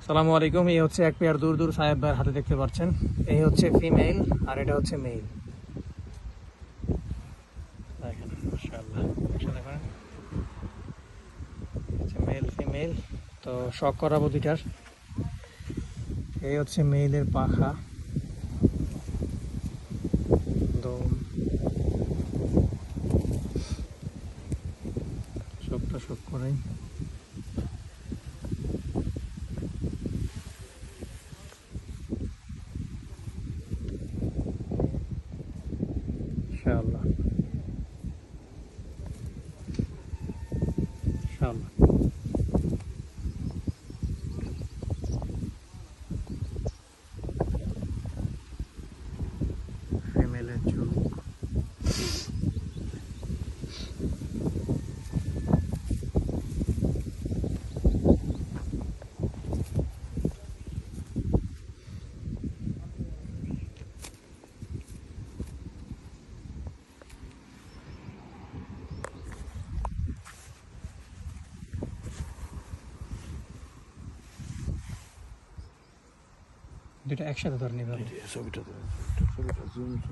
সালামু আলাইকুম। এই হচ্ছে এক পেয়ার দূর দূর সাহেব ভাইয়ের হাতে দেখতে পাচ্ছেন। এই হচ্ছে ফিমেল আর এটা হচ্ছে মেল। দেখেন মাশাআল্লাহ, একসাথে করেন। হচ্ছে মেল ফিমেল, তো শখ করাবো দুইটার। এই হচ্ছে মেইলের পাখা, দম, শখটা শখ করাই। ইনশাআল্লাহ ইনশাআল্লাহ। ফিমেলের চোখ, দুটো একসাথে ধরে নিবে। ছবিটা